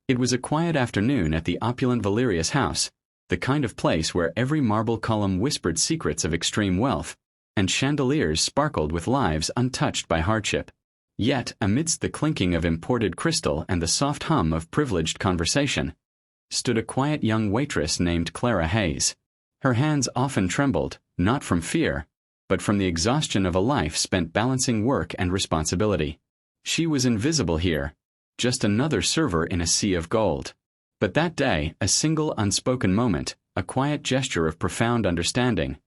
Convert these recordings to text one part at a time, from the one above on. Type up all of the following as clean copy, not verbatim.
It was a quiet afternoon at the opulent Valerius house, the kind of place where every marble column whispered secrets of extreme wealth, and chandeliers sparkled with lives untouched by hardship. Yet, amidst the clinking of imported crystal and the soft hum of privileged conversation, stood a quiet young waitress named Clara Hayes. Her hands often trembled, not from fear, but from the exhaustion of a life spent balancing work and responsibility. She was invisible here, just another server in a sea of gold. But that day, a single unspoken moment, a quiet gesture of profound understanding,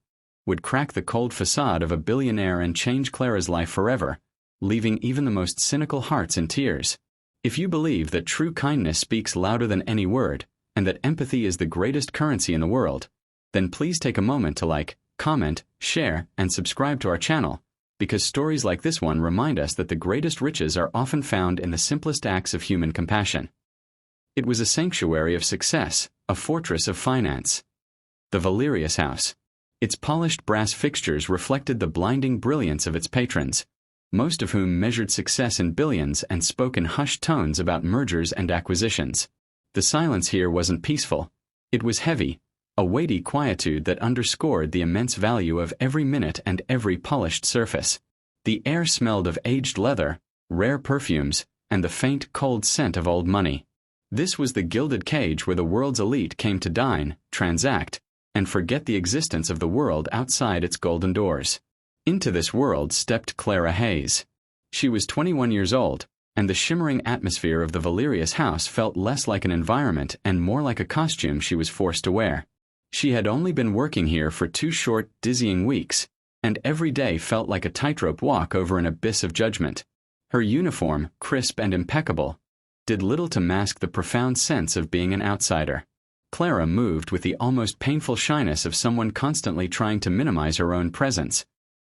would crack the cold facade of a billionaire and change Clara's life forever, leaving even the most cynical hearts in tears. If you believe that true kindness speaks louder than any word, and that empathy is the greatest currency in the world, then please take a moment to like, comment, share, and subscribe to our channel, because stories like this one remind us that the greatest riches are often found in the simplest acts of human compassion. It was a sanctuary of success, a fortress of finance. The Valerius house. Its polished brass fixtures reflected the blinding brilliance of its patrons, most of whom measured success in billions and spoke in hushed tones about mergers and acquisitions. The silence here wasn't peaceful. It was heavy, a weighty quietude that underscored the immense value of every minute and every polished surface. The air smelled of aged leather, rare perfumes, and the faint, cold scent of old money. This was the gilded cage where the world's elite came to dine, transact, and forget the existence of the world outside its golden doors. Into this world stepped Clara Hayes. She was 21 years old, and the shimmering atmosphere of the Valerius house felt less like an environment and more like a costume she was forced to wear. She had only been working here for 2 short, dizzying weeks, and every day felt like a tightrope walk over an abyss of judgment. Her uniform, crisp and impeccable, did little to mask the profound sense of being an outsider. Clara moved with the almost painful shyness of someone constantly trying to minimize her own presence,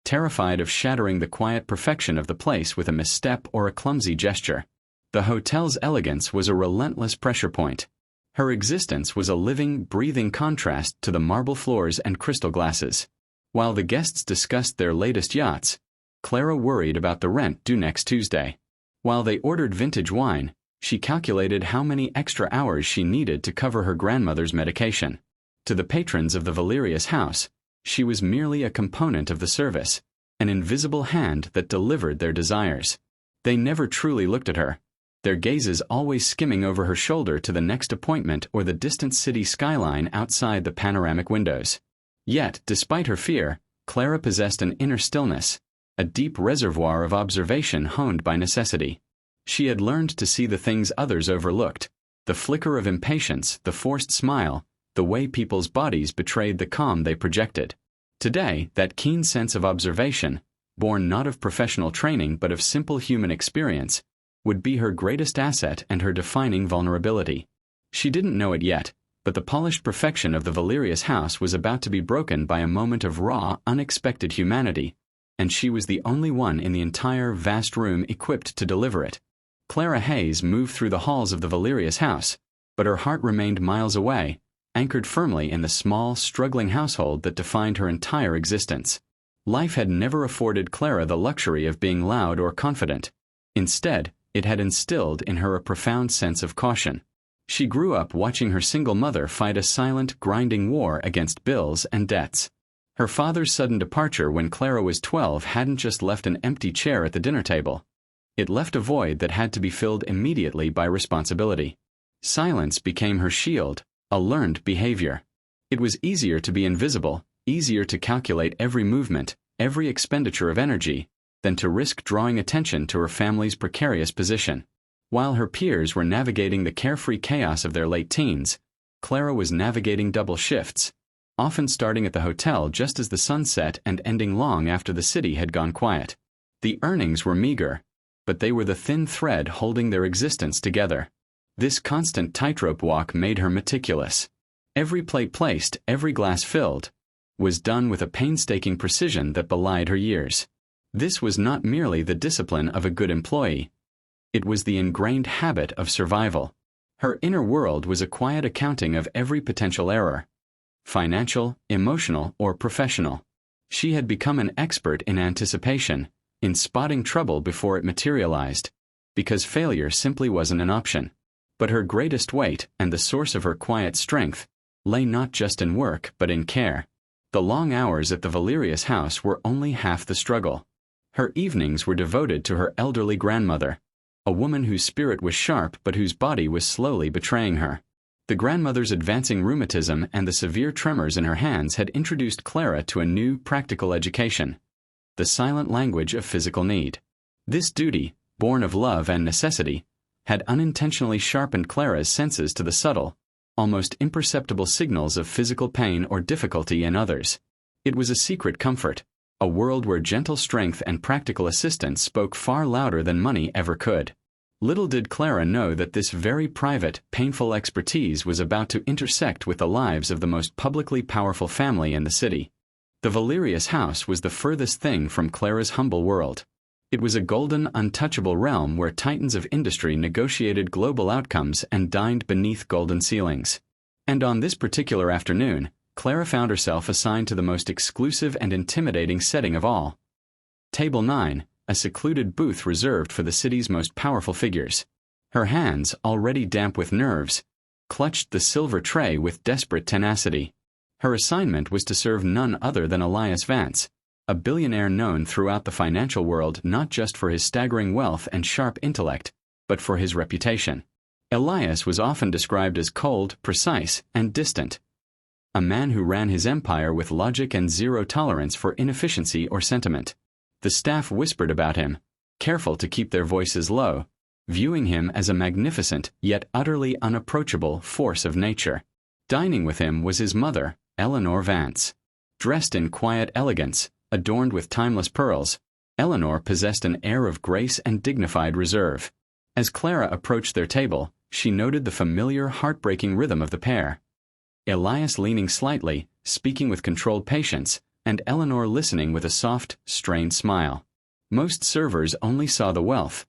terrified of shattering the quiet perfection of the place with a misstep or a clumsy gesture. The hotel's elegance was a relentless pressure point. Her existence was a living, breathing contrast to the marble floors and crystal glasses. While the guests discussed their latest yachts, Clara worried about the rent due next Tuesday. While they ordered vintage wine, she calculated how many extra hours she needed to cover her grandmother's medication. To the patrons of the Valerius house, she was merely a component of the service, an invisible hand that delivered their desires. They never truly looked at her, their gazes always skimming over her shoulder to the next appointment or the distant city skyline outside the panoramic windows. Yet, despite her fear, Clara possessed an inner stillness, a deep reservoir of observation honed by necessity. She had learned to see the things others overlooked, the flicker of impatience, the forced smile, the way people's bodies betrayed the calm they projected. Today, that keen sense of observation, born not of professional training but of simple human experience, would be her greatest asset and her defining vulnerability. She didn't know it yet, but the polished perfection of the Valerius house was about to be broken by a moment of raw, unexpected humanity, and she was the only one in the entire vast room equipped to deliver it. Clara Hayes moved through the halls of the Valerius house, but her heart remained miles away, anchored firmly in the small, struggling household that defined her entire existence. Life had never afforded Clara the luxury of being loud or confident. Instead, it had instilled in her a profound sense of caution. She grew up watching her single mother fight a silent, grinding war against bills and debts. Her father's sudden departure when Clara was 12 hadn't just left an empty chair at the dinner table. It left a void that had to be filled immediately by responsibility. Silence became her shield, a learned behavior. It was easier to be invisible, easier to calculate every movement, every expenditure of energy, than to risk drawing attention to her family's precarious position. While her peers were navigating the carefree chaos of their late teens, Clara was navigating double shifts, often starting at the hotel just as the sun set and ending long after the city had gone quiet. The earnings were meager, but they were the thin thread holding their existence together. This constant tightrope walk made her meticulous. Every plate placed, every glass filled, was done with a painstaking precision that belied her years. This was not merely the discipline of a good employee. It was the ingrained habit of survival. Her inner world was a quiet accounting of every potential error, financial, emotional, or professional. She had become an expert in anticipation, in spotting trouble before it materialized, because failure simply wasn't an option. But her greatest weight, and the source of her quiet strength, lay not just in work but in care. The long hours at the Valerius house were only half the struggle. Her evenings were devoted to her elderly grandmother, a woman whose spirit was sharp but whose body was slowly betraying her. The grandmother's advancing rheumatism and the severe tremors in her hands had introduced Clara to a new, practical education: the silent language of physical need. This duty, born of love and necessity, had unintentionally sharpened Clara's senses to the subtle, almost imperceptible signals of physical pain or difficulty in others. It was a secret comfort, a world where gentle strength and practical assistance spoke far louder than money ever could. Little did Clara know that this very private, painful expertise was about to intersect with the lives of the most publicly powerful family in the city. The Valerius house was the furthest thing from Clara's humble world. It was a golden, untouchable realm where titans of industry negotiated global outcomes and dined beneath golden ceilings. And on this particular afternoon, Clara found herself assigned to the most exclusive and intimidating setting of all. Table 9, a secluded booth reserved for the city's most powerful figures. Her hands, already damp with nerves, clutched the silver tray with desperate tenacity. Her assignment was to serve none other than Elias Vance, a billionaire known throughout the financial world not just for his staggering wealth and sharp intellect, but for his reputation. Elias was often described as cold, precise, and distant, a man who ran his empire with logic and zero tolerance for inefficiency or sentiment. The staff whispered about him, careful to keep their voices low, viewing him as a magnificent yet utterly unapproachable force of nature. Dining with him was his mother, Eleanor Vance. Dressed in quiet elegance, adorned with timeless pearls, Eleanor possessed an air of grace and dignified reserve. As Clara approached their table, she noted the familiar, heartbreaking rhythm of the pair. Elias leaning slightly, speaking with controlled patience, and Eleanor listening with a soft, strained smile. Most servers only saw the wealth.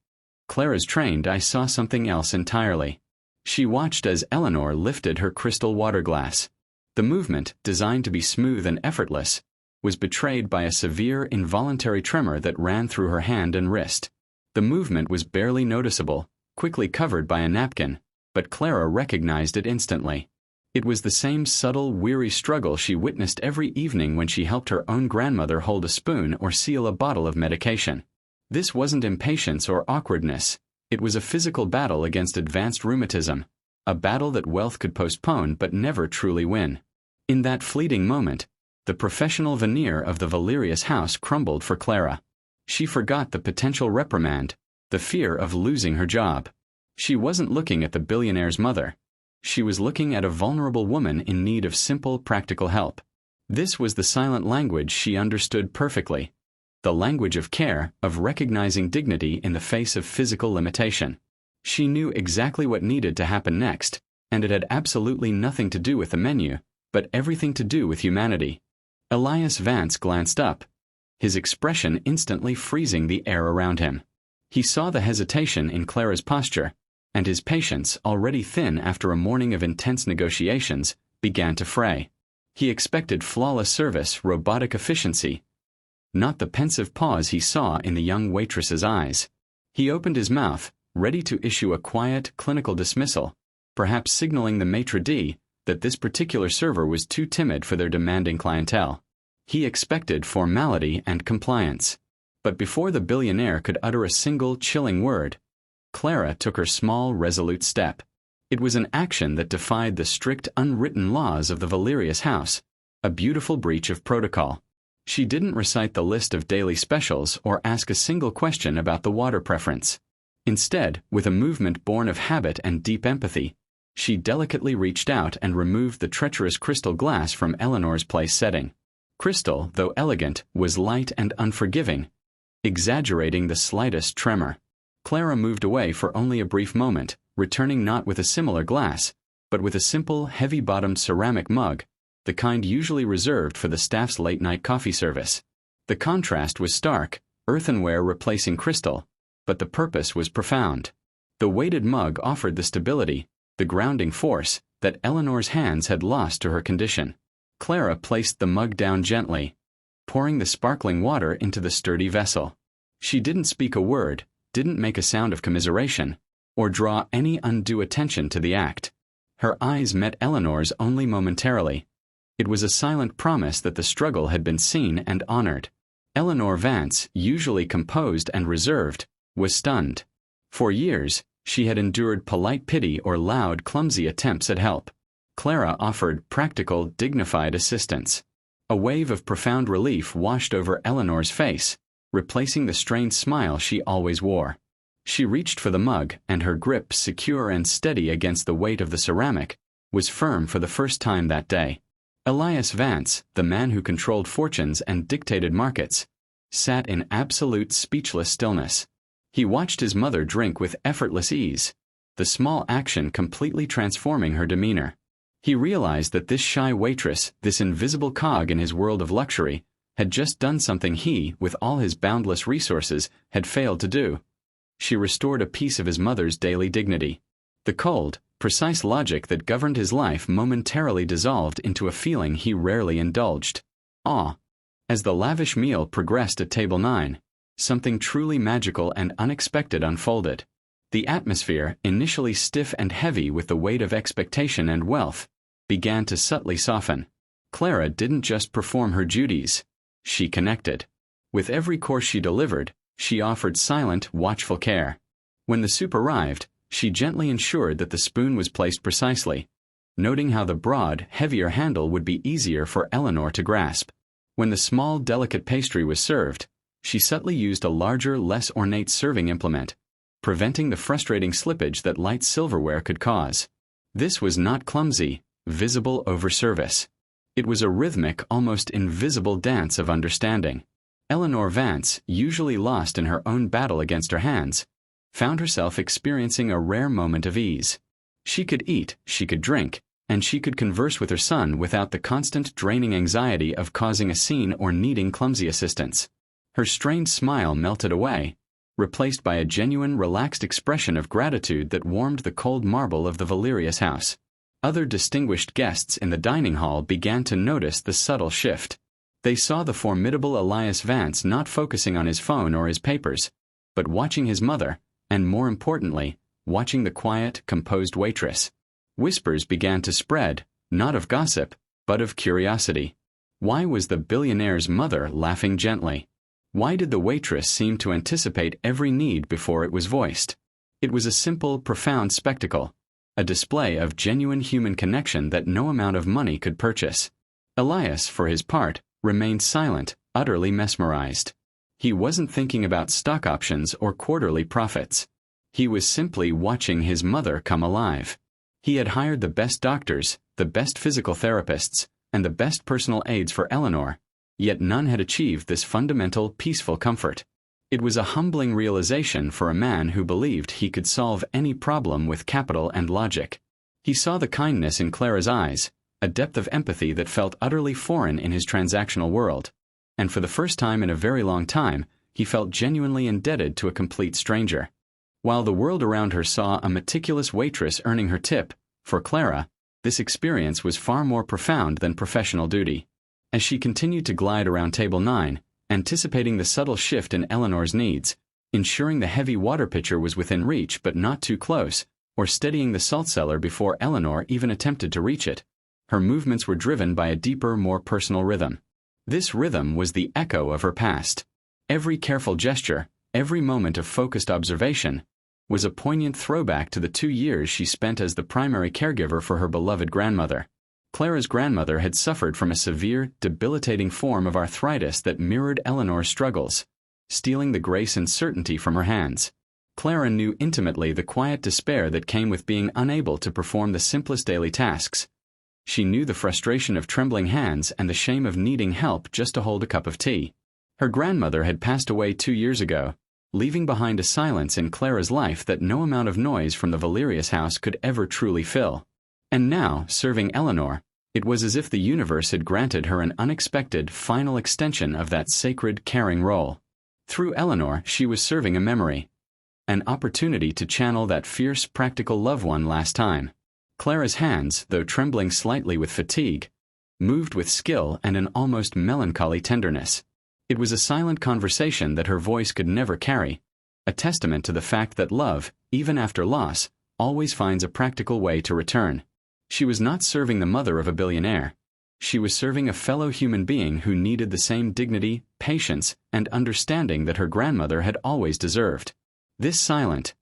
Clara's trained eye saw something else entirely. She watched as Eleanor lifted her crystal water glass. The movement, designed to be smooth and effortless, was betrayed by a severe, involuntary tremor that ran through her hand and wrist. The movement was barely noticeable, quickly covered by a napkin, but Clara recognized it instantly. It was the same subtle, weary struggle she witnessed every evening when she helped her own grandmother hold a spoon or seal a bottle of medication. This wasn't impatience or awkwardness. It was a physical battle against advanced rheumatism, a battle that wealth could postpone but never truly win. In that fleeting moment, the professional veneer of the Valerius house crumbled for Clara. She forgot the potential reprimand, the fear of losing her job. She wasn't looking at the billionaire's mother. She was looking at a vulnerable woman in need of simple, practical help. This was the silent language she understood perfectly. The language of care, of recognizing dignity in the face of physical limitation. She knew exactly what needed to happen next, and it had absolutely nothing to do with the menu, but everything to do with humanity. Elias Vance glanced up, his expression instantly freezing the air around him. He saw the hesitation in Clara's posture, and his patience, already thin after a morning of intense negotiations, began to fray. He expected flawless service, robotic efficiency, not the pensive pause he saw in the young waitress's eyes. He opened his mouth, ready to issue a quiet, clinical dismissal, perhaps signaling the maitre d' that this particular server was too timid for their demanding clientele. He expected formality and compliance. But before the billionaire could utter a single chilling word, Clara took her small, resolute step. It was an action that defied the strict, unwritten laws of the Valerius house, a beautiful breach of protocol. She didn't recite the list of daily specials or ask a single question about the water preference. Instead, with a movement born of habit and deep empathy, she delicately reached out and removed the treacherous crystal glass from Eleanor's place setting. Crystal, though elegant, was light and unforgiving, exaggerating the slightest tremor. Clara moved away for only a brief moment, returning not with a similar glass, but with a simple, heavy-bottomed ceramic mug, the kind usually reserved for the staff's late-night coffee service. The contrast was stark, earthenware replacing crystal, but the purpose was profound. The weighted mug offered the stability, the grounding force, that Eleanor's hands had lost to her condition. Clara placed the mug down gently, pouring the sparkling water into the sturdy vessel. She didn't speak a word, didn't make a sound of commiseration, or draw any undue attention to the act. Her eyes met Eleanor's only momentarily. It was a silent promise that the struggle had been seen and honored. Eleanor Vance, usually composed and reserved, was stunned. For years, she had endured polite pity or loud, clumsy attempts at help. Clara offered practical, dignified assistance. A wave of profound relief washed over Eleanor's face, replacing the strained smile she always wore. She reached for the mug, and her grip, secure and steady against the weight of the ceramic, was firm for the first time that day. Elias Vance, the man who controlled fortunes and dictated markets, sat in absolute speechless stillness. He watched his mother drink with effortless ease, the small action completely transforming her demeanor. He realized that this shy waitress, this invisible cog in his world of luxury, had just done something he, with all his boundless resources, had failed to do. She restored a piece of his mother's daily dignity. The cold, precise logic that governed his life momentarily dissolved into a feeling he rarely indulged: awe. As the lavish meal progressed at table 9, something truly magical and unexpected unfolded. The atmosphere, initially stiff and heavy with the weight of expectation and wealth, began to subtly soften. Clara didn't just perform her duties. She connected. With every course she delivered, she offered silent, watchful care. When the soup arrived, she gently ensured that the spoon was placed precisely, noting how the broad, heavier handle would be easier for Eleanor to grasp. When the small, delicate pastry was served, she subtly used a larger, less ornate serving implement, preventing the frustrating slippage that light silverware could cause. This was not clumsy, visible overservice. It was a rhythmic, almost invisible dance of understanding. Eleanor Vance, usually lost in her own battle against her hands, found herself experiencing a rare moment of ease. She could eat, she could drink, and she could converse with her son without the constant draining anxiety of causing a scene or needing clumsy assistance. Her strained smile melted away, replaced by a genuine, relaxed expression of gratitude that warmed the cold marble of the Valerius house. Other distinguished guests in the dining hall began to notice the subtle shift. They saw the formidable Elias Vance not focusing on his phone or his papers, but watching his mother, and more importantly, watching the quiet, composed waitress. Whispers began to spread, not of gossip, but of curiosity. Why was the billionaire's mother laughing gently? Why did the waitress seem to anticipate every need before it was voiced? It was a simple, profound spectacle, a display of genuine human connection that no amount of money could purchase. Elias, for his part, remained silent, utterly mesmerized. He wasn't thinking about stock options or quarterly profits. He was simply watching his mother come alive. He had hired the best doctors, the best physical therapists, and the best personal aides for Eleanor, yet none had achieved this fundamental, peaceful comfort. It was a humbling realization for a man who believed he could solve any problem with capital and logic. He saw the kindness in Clara's eyes, a depth of empathy that felt utterly foreign in his transactional world, and for the first time in a very long time, he felt genuinely indebted to a complete stranger. While the world around her saw a meticulous waitress earning her tip, for Clara, this experience was far more profound than professional duty. As she continued to glide around table 9, anticipating the subtle shift in Eleanor's needs, ensuring the heavy water pitcher was within reach but not too close, or steadying the salt cellar before Eleanor even attempted to reach it, her movements were driven by a deeper, more personal rhythm. This rhythm was the echo of her past. Every careful gesture, every moment of focused observation, was a poignant throwback to the 2 years she spent as the primary caregiver for her beloved grandmother. Clara's grandmother had suffered from a severe, debilitating form of arthritis that mirrored Eleanor's struggles, stealing the grace and certainty from her hands. Clara knew intimately the quiet despair that came with being unable to perform the simplest daily tasks. She knew the frustration of trembling hands and the shame of needing help just to hold a cup of tea. Her grandmother had passed away 2 years ago, leaving behind a silence in Clara's life that no amount of noise from the Valerius house could ever truly fill. And now, serving Eleanor, it was as if the universe had granted her an unexpected, final extension of that sacred, caring role. Through Eleanor, she was serving a memory, an opportunity to channel that fierce, practical loved one last time. Clara's hands, though trembling slightly with fatigue, moved with skill and an almost melancholy tenderness. It was a silent conversation that her voice could never carry, a testament to the fact that love, even after loss, always finds a practical way to return. She was not serving the mother of a billionaire. She was serving a fellow human being who needed the same dignity, patience, and understanding that her grandmother had always deserved. This silent,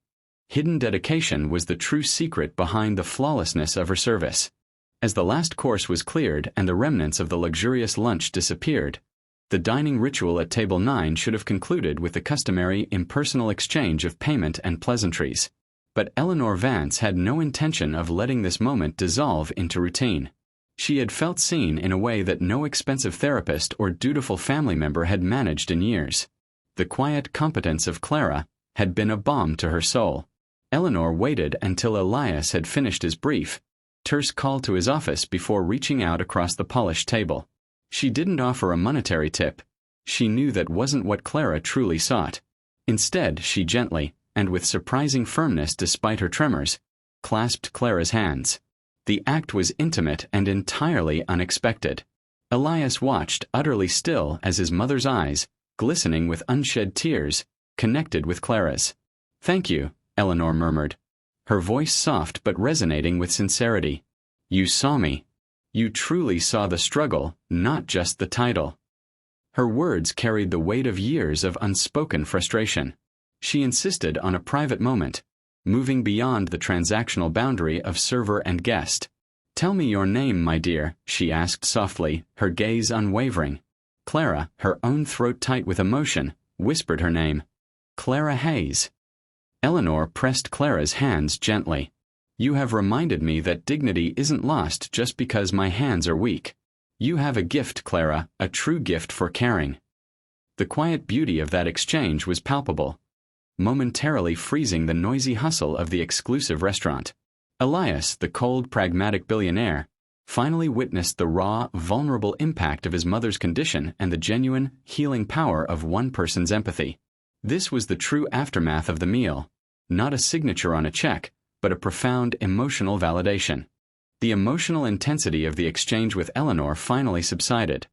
hidden dedication was the true secret behind the flawlessness of her service. As the last course was cleared and the remnants of the luxurious lunch disappeared, the dining ritual at table 9 should have concluded with the customary impersonal exchange of payment and pleasantries. But Eleanor Vance had no intention of letting this moment dissolve into routine. She had felt seen in a way that no expensive therapist or dutiful family member had managed in years. The quiet competence of Clara had been a balm to her soul. Eleanor waited until Elias had finished his brief, terse call to his office before reaching out across the polished table. She didn't offer a monetary tip. She knew that wasn't what Clara truly sought. Instead, she gently, and with surprising firmness despite her tremors, clasped Clara's hands. The act was intimate and entirely unexpected. Elias watched utterly still as his mother's eyes, glistening with unshed tears, connected with Clara's. "Thank you," Eleanor murmured, her voice soft but resonating with sincerity. "You saw me. You truly saw the struggle, not just the title." Her words carried the weight of years of unspoken frustration. She insisted on a private moment, moving beyond the transactional boundary of server and guest. "Tell me your name, my dear," she asked softly, her gaze unwavering. Clara, her own throat tight with emotion, whispered her name. "Clara Hayes." Eleanor pressed Clara's hands gently. "You have reminded me that dignity isn't lost just because my hands are weak. You have a gift, Clara, a true gift for caring." The quiet beauty of that exchange was palpable, momentarily freezing the noisy hustle of the exclusive restaurant. Elias, the cold, pragmatic billionaire, finally witnessed the raw, vulnerable impact of his mother's condition and the genuine, healing power of one person's empathy. This was the true aftermath of the meal, not a signature on a check, but a profound emotional validation. The emotional intensity of the exchange with Eleanor finally subsided,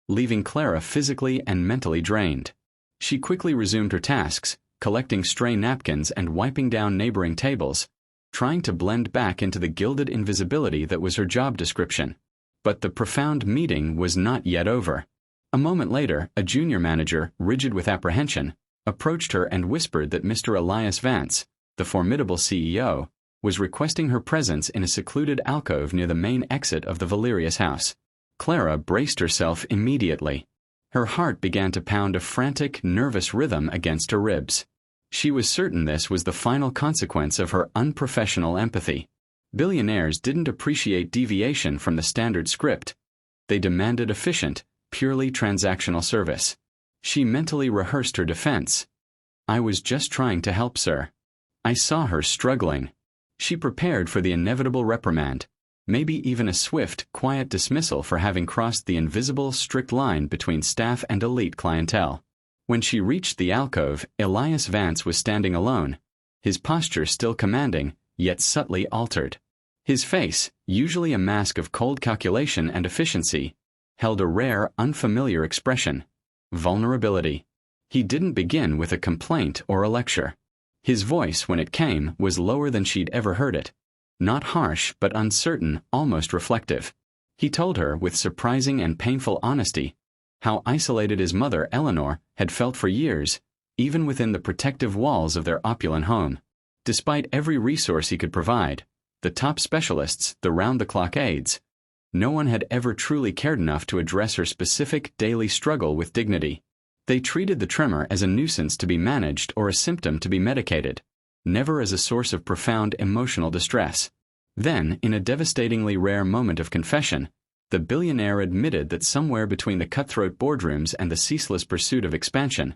leaving Clara physically and mentally drained. She quickly resumed her tasks, collecting stray napkins and wiping down neighboring tables, trying to blend back into the gilded invisibility that was her job description. But the profound meeting was not yet over. A moment later, a junior manager, rigid with apprehension, approached her and whispered that Mr. Elias Vance, the formidable CEO, was requesting her presence in a secluded alcove near the main exit of the Valerius house. Clara braced herself immediately. Her heart began to pound a frantic, nervous rhythm against her ribs. She was certain this was the final consequence of her unprofessional empathy. Billionaires didn't appreciate deviation from the standard script. They demanded efficient, purely transactional service. She mentally rehearsed her defense. "I was just trying to help, sir. I saw her struggling." She prepared for the inevitable reprimand, maybe even a swift, quiet dismissal for having crossed the invisible, strict line between staff and elite clientele. When she reached the alcove, Elias Vance was standing alone, his posture still commanding, yet subtly altered. His face, usually a mask of cold calculation and efficiency, held a rare, unfamiliar expression: vulnerability. He didn't begin with a complaint or a lecture. His voice, when it came, was lower than she'd ever heard it. Not harsh, but uncertain, almost reflective. He told her, with surprising and painful honesty, how isolated his mother, Eleanor, had felt for years, even within the protective walls of their opulent home. Despite every resource he could provide, the top specialists, the round-the-clock aides, no one had ever truly cared enough to address her specific daily struggle with dignity. They treated the tremor as a nuisance to be managed or a symptom to be medicated, never as a source of profound emotional distress. Then, in a devastatingly rare moment of confession, the billionaire admitted that somewhere between the cutthroat boardrooms and the ceaseless pursuit of expansion,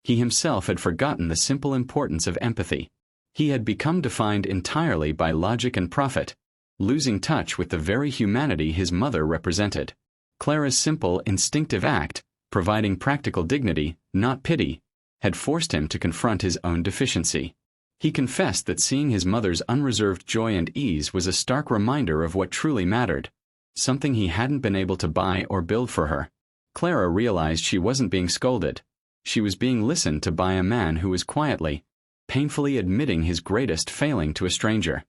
he himself had forgotten the simple importance of empathy. He had become defined entirely by logic and profit, losing touch with the very humanity his mother represented. Clara's simple, instinctive act, providing practical dignity, not pity, had forced him to confront his own deficiency. He confessed that seeing his mother's unreserved joy and ease was a stark reminder of what truly mattered, something he hadn't been able to buy or build for her. Clara realized she wasn't being scolded. She was being listened to by a man who was quietly, painfully admitting his greatest failing to a stranger.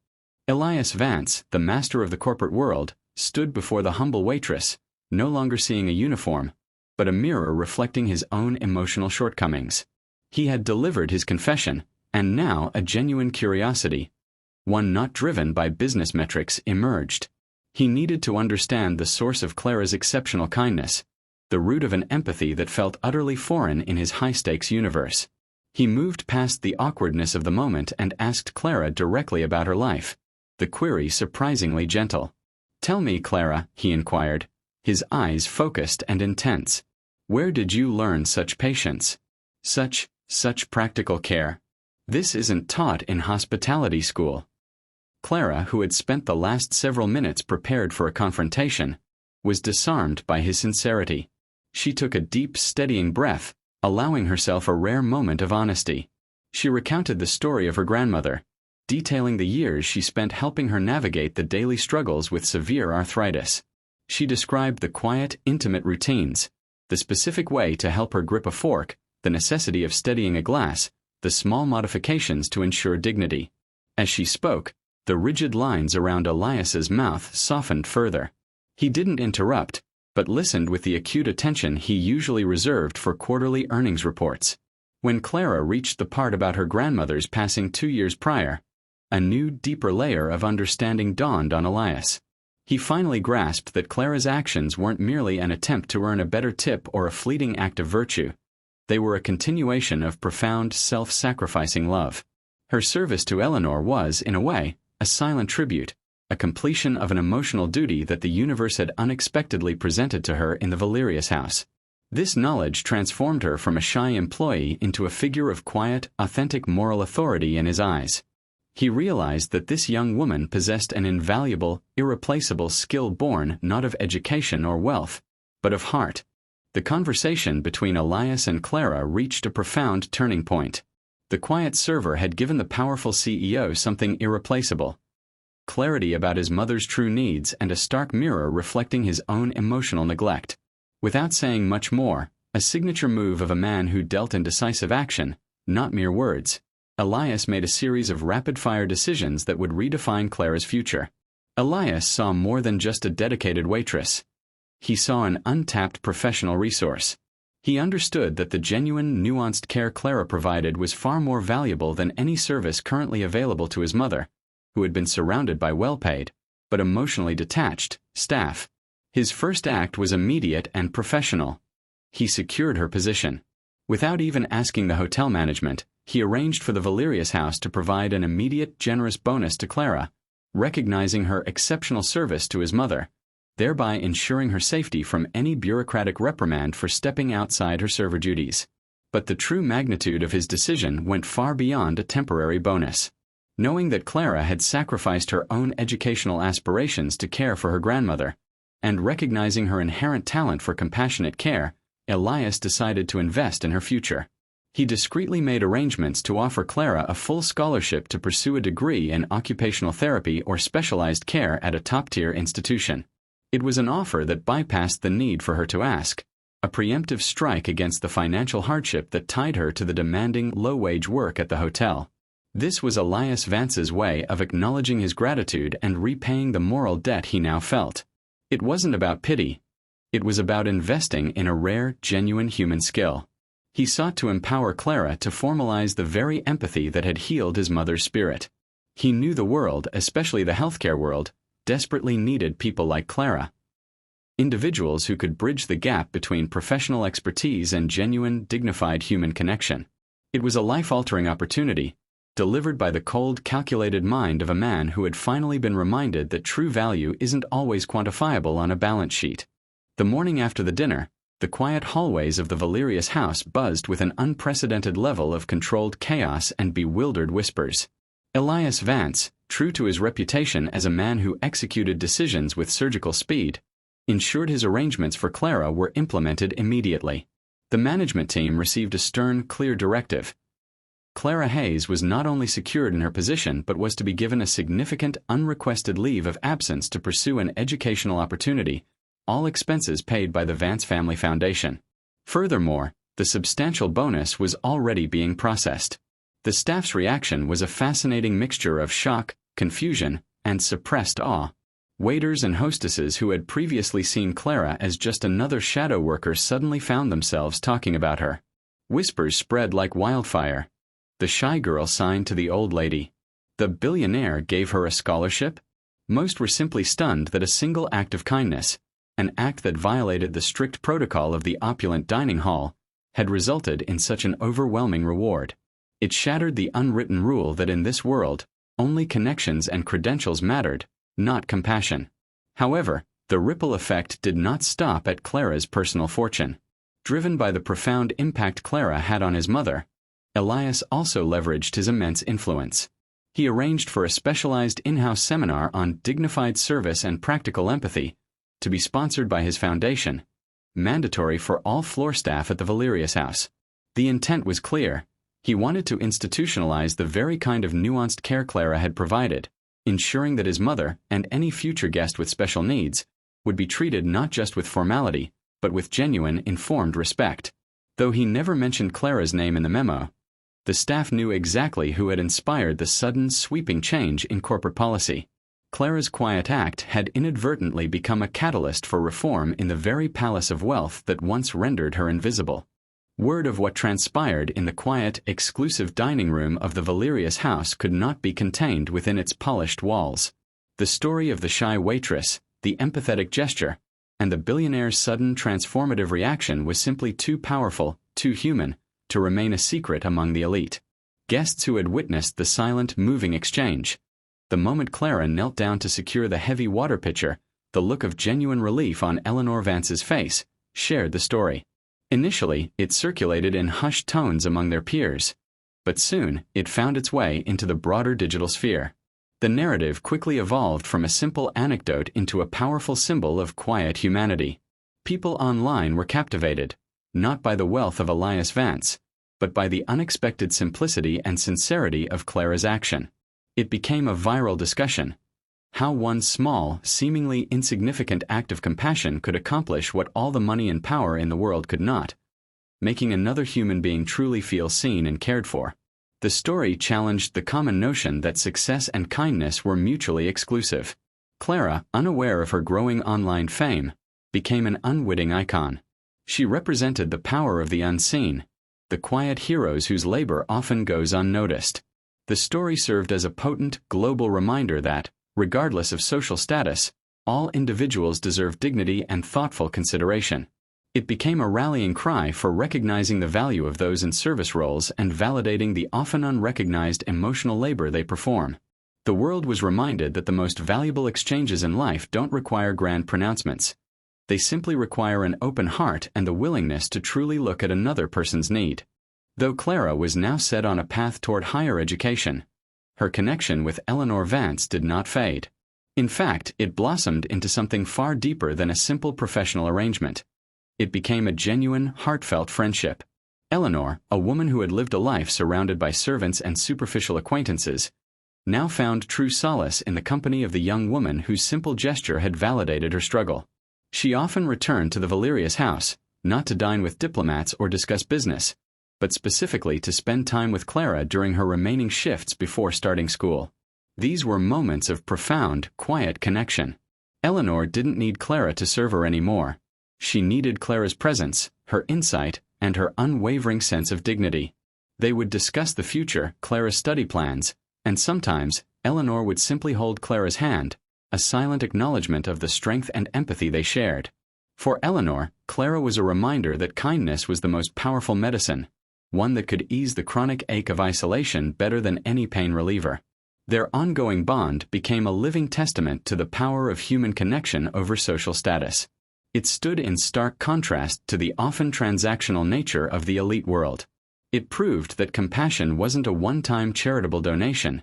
Elias Vance, the master of the corporate world, stood before the humble waitress, no longer seeing a uniform, but a mirror reflecting his own emotional shortcomings. He had delivered his confession, and now a genuine curiosity, one not driven by business metrics, emerged. He needed to understand the source of Clara's exceptional kindness, the root of an empathy that felt utterly foreign in his high-stakes universe. He moved past the awkwardness of the moment and asked Clara directly about her life, the query surprisingly gentle. "Tell me, Clara," he inquired, his eyes focused and intense. "Where did you learn such patience? Such practical care? This isn't taught in hospitality school." Clara, who had spent the last several minutes prepared for a confrontation, was disarmed by his sincerity. She took a deep, steadying breath, allowing herself a rare moment of honesty. She recounted the story of her grandmother, detailing the years she spent helping her navigate the daily struggles with severe arthritis. She described the quiet, intimate routines, the specific way to help her grip a fork, the necessity of steadying a glass, the small modifications to ensure dignity. As she spoke, the rigid lines around Elias's mouth softened further. He didn't interrupt, but listened with the acute attention he usually reserved for quarterly earnings reports. When Clara reached the part about her grandmother's passing 2 years prior, a new, deeper layer of understanding dawned on Elias. He finally grasped that Clara's actions weren't merely an attempt to earn a better tip or a fleeting act of virtue. They were a continuation of profound, self-sacrificing love. Her service to Eleanor was, in a way, a silent tribute, a completion of an emotional duty that the universe had unexpectedly presented to her in the Valerius house. This knowledge transformed her from a shy employee into a figure of quiet, authentic moral authority in his eyes. He realized that this young woman possessed an invaluable, irreplaceable skill born not of education or wealth, but of heart. The conversation between Elias and Clara reached a profound turning point. The quiet server had given the powerful CEO something irreplaceable: clarity about his mother's true needs and a stark mirror reflecting his own emotional neglect. Without saying much more, a signature move of a man who dealt in decisive action, not mere words, Elias made a series of rapid-fire decisions that would redefine Clara's future. Elias saw more than just a dedicated waitress. He saw an untapped professional resource. He understood that the genuine, nuanced care Clara provided was far more valuable than any service currently available to his mother, who had been surrounded by well-paid, but emotionally detached, staff. His first act was immediate and professional. He secured her position. Without even asking the hotel management, he arranged for the Valerius house to provide an immediate, generous bonus to Clara, recognizing her exceptional service to his mother, thereby ensuring her safety from any bureaucratic reprimand for stepping outside her server duties. But the true magnitude of his decision went far beyond a temporary bonus. Knowing that Clara had sacrificed her own educational aspirations to care for her grandmother, and recognizing her inherent talent for compassionate care, Elias decided to invest in her future. He discreetly made arrangements to offer Clara a full scholarship to pursue a degree in occupational therapy or specialized care at a top-tier institution. It was an offer that bypassed the need for her to ask, a preemptive strike against the financial hardship that tied her to the demanding, low-wage work at the hotel. This was Elias Vance's way of acknowledging his gratitude and repaying the moral debt he now felt. It wasn't about pity. It was about investing in a rare, genuine human skill. He sought to empower Clara to formalize the very empathy that had healed his mother's spirit. He knew the world, especially the healthcare world, desperately needed people like Clara. Individuals who could bridge the gap between professional expertise and genuine, dignified human connection. It was a life-altering opportunity, delivered by the cold, calculated mind of a man who had finally been reminded that true value isn't always quantifiable on a balance sheet. The morning after the dinner, the quiet hallways of the Valerius house buzzed with an unprecedented level of controlled chaos and bewildered whispers. Elias Vance, true to his reputation as a man who executed decisions with surgical speed, ensured his arrangements for Clara were implemented immediately. The management team received a stern, clear directive. Clara Hayes was not only secured in her position but was to be given a significant, unrequested leave of absence to pursue an educational opportunity, all expenses paid by the Vance Family Foundation. Furthermore, the substantial bonus was already being processed. The staff's reaction was a fascinating mixture of shock, confusion, and suppressed awe. Waiters and hostesses who had previously seen Clara as just another shadow worker suddenly found themselves talking about her. Whispers spread like wildfire. The shy girl signed to the old lady. The billionaire gave her a scholarship? Most were simply stunned that a single act of kindness, an act that violated the strict protocol of the opulent dining hall, had resulted in such an overwhelming reward. It shattered the unwritten rule that in this world, only connections and credentials mattered, not compassion. However, the ripple effect did not stop at Clara's personal fortune. Driven by the profound impact Clara had on his mother, Elias also leveraged his immense influence. He arranged for a specialized in-house seminar on dignified service and practical empathy, to be sponsored by his foundation, mandatory for all floor staff at the Valerius house. The intent was clear. He wanted to institutionalize the very kind of nuanced care Clara had provided, ensuring that his mother, and any future guest with special needs, would be treated not just with formality, but with genuine, informed respect. Though he never mentioned Clara's name in the memo, the staff knew exactly who had inspired the sudden, sweeping change in corporate policy. Clara's quiet act had inadvertently become a catalyst for reform in the very palace of wealth that once rendered her invisible. Word of what transpired in the quiet, exclusive dining room of the Valerius house could not be contained within its polished walls. The story of the shy waitress, the empathetic gesture, and the billionaire's sudden transformative reaction was simply too powerful, too human, to remain a secret among the elite. Guests who had witnessed the silent, moving exchange, the moment Clara knelt down to secure the heavy water pitcher, the look of genuine relief on Eleanor Vance's face, shared the story. Initially, it circulated in hushed tones among their peers, but soon it found its way into the broader digital sphere. The narrative quickly evolved from a simple anecdote into a powerful symbol of quiet humanity. People online were captivated, not by the wealth of Elias Vance, but by the unexpected simplicity and sincerity of Clara's action. It became a viral discussion. How one small, seemingly insignificant act of compassion could accomplish what all the money and power in the world could not, making another human being truly feel seen and cared for. The story challenged the common notion that success and kindness were mutually exclusive. Clara, unaware of her growing online fame, became an unwitting icon. She represented the power of the unseen, the quiet heroes whose labor often goes unnoticed. The story served as a potent, global reminder that, regardless of social status, all individuals deserve dignity and thoughtful consideration. It became a rallying cry for recognizing the value of those in service roles and validating the often unrecognized emotional labor they perform. The world was reminded that the most valuable exchanges in life don't require grand pronouncements. They simply require an open heart and the willingness to truly look at another person's need. Though Clara was now set on a path toward higher education, her connection with Eleanor Vance did not fade. In fact, it blossomed into something far deeper than a simple professional arrangement. It became a genuine, heartfelt friendship. Eleanor, a woman who had lived a life surrounded by servants and superficial acquaintances, now found true solace in the company of the young woman whose simple gesture had validated her struggle. She often returned to the Valerius house, not to dine with diplomats or discuss business, but specifically to spend time with Clara during her remaining shifts before starting school. These were moments of profound, quiet connection. Eleanor didn't need Clara to serve her anymore. She needed Clara's presence, her insight, and her unwavering sense of dignity. They would discuss the future, Clara's study plans, and sometimes, Eleanor would simply hold Clara's hand, a silent acknowledgement of the strength and empathy they shared. For Eleanor, Clara was a reminder that kindness was the most powerful medicine, one that could ease the chronic ache of isolation better than any pain reliever. Their ongoing bond became a living testament to the power of human connection over social status. It stood in stark contrast to the often transactional nature of the elite world. It proved that compassion wasn't a one-time charitable donation,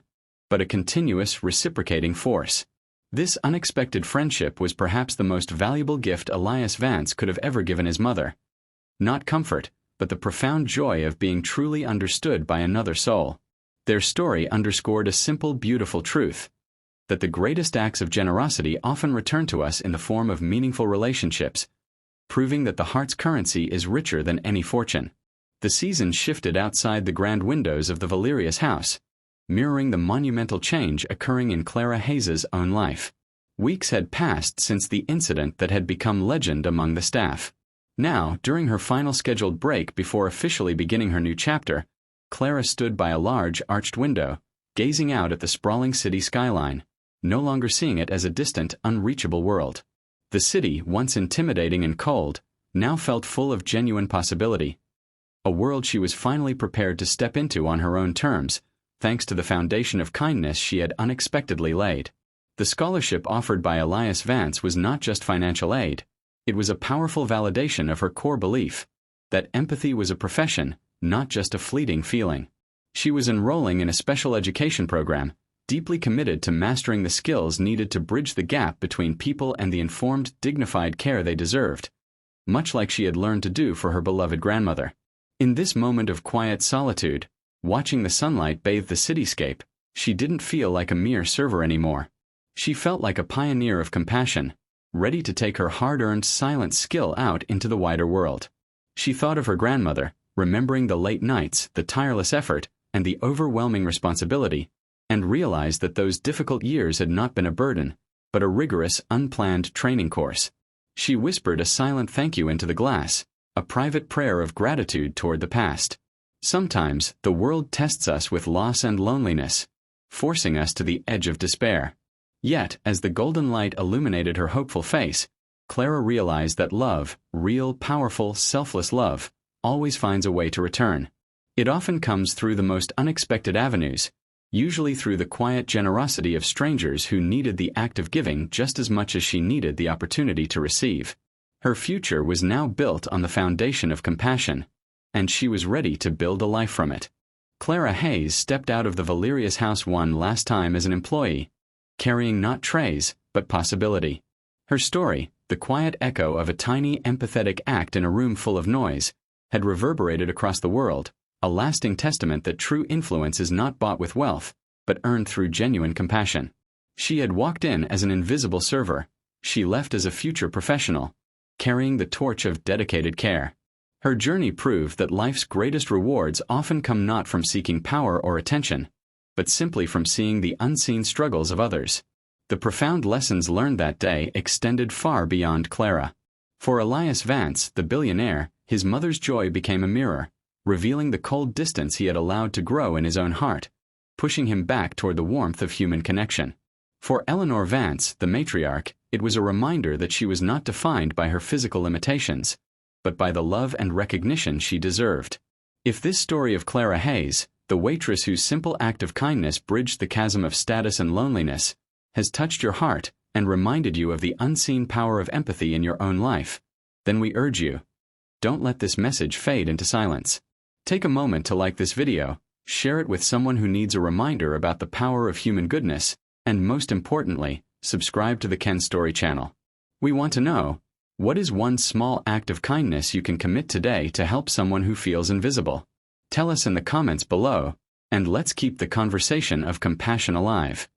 but a continuous reciprocating force. This unexpected friendship was perhaps the most valuable gift Elias Vance could have ever given his mother. Not comfort, but the profound joy of being truly understood by another soul. Their story underscored a simple, beautiful truth, that the greatest acts of generosity often return to us in the form of meaningful relationships, proving that the heart's currency is richer than any fortune. The season shifted outside the grand windows of the Valerius house, mirroring the monumental change occurring in Clara Hayes's own life. Weeks had passed since the incident that had become legend among the staff. Now, during her final scheduled break before officially beginning her new chapter, Clara stood by a large, arched window, gazing out at the sprawling city skyline, no longer seeing it as a distant, unreachable world. The city, once intimidating and cold, now felt full of genuine possibility. A world she was finally prepared to step into on her own terms, thanks to the foundation of kindness she had unexpectedly laid. The scholarship offered by Elias Vance was not just financial aid. It was a powerful validation of her core belief that empathy was a profession, not just a fleeting feeling. She was enrolling in a special education program, deeply committed to mastering the skills needed to bridge the gap between people and the informed, dignified care they deserved, much like she had learned to do for her beloved grandmother. In this moment of quiet solitude, watching the sunlight bathe the cityscape, she didn't feel like a mere server anymore. She felt like a pioneer of compassion, ready to take her hard-earned silent skill out into the wider world. She thought of her grandmother, remembering the late nights, the tireless effort, and the overwhelming responsibility, and realized that those difficult years had not been a burden, but a rigorous, unplanned training course. She whispered a silent thank you into the glass, a private prayer of gratitude toward the past. Sometimes, the world tests us with loss and loneliness, forcing us to the edge of despair. Yet, as the golden light illuminated her hopeful face, Clara realized that love, real, powerful, selfless love, always finds a way to return. It often comes through the most unexpected avenues, usually through the quiet generosity of strangers who needed the act of giving just as much as she needed the opportunity to receive. Her future was now built on the foundation of compassion, and she was ready to build a life from it. Clara Hayes stepped out of the Valerius house one last time as an employee, carrying not trays, but possibility. Her story, the quiet echo of a tiny, empathetic act in a room full of noise, had reverberated across the world, a lasting testament that true influence is not bought with wealth, but earned through genuine compassion. She had walked in as an invisible server. She left as a future professional, carrying the torch of dedicated care. Her journey proved that life's greatest rewards often come not from seeking power or attention, but simply from seeing the unseen struggles of others. The profound lessons learned that day extended far beyond Clara. For Elias Vance, the billionaire, his mother's joy became a mirror, revealing the cold distance he had allowed to grow in his own heart, pushing him back toward the warmth of human connection. For Eleanor Vance, the matriarch, it was a reminder that she was not defined by her physical limitations, but by the love and recognition she deserved. If this story of Clara Hayes, the waitress whose simple act of kindness bridged the chasm of status and loneliness, has touched your heart and reminded you of the unseen power of empathy in your own life, then we urge you, don't let this message fade into silence. Take a moment to like this video, share it with someone who needs a reminder about the power of human goodness, and most importantly, subscribe to the Ken Story channel. We want to know, what is one small act of kindness you can commit today to help someone who feels invisible? Tell us in the comments below, and let's keep the conversation of compassion alive.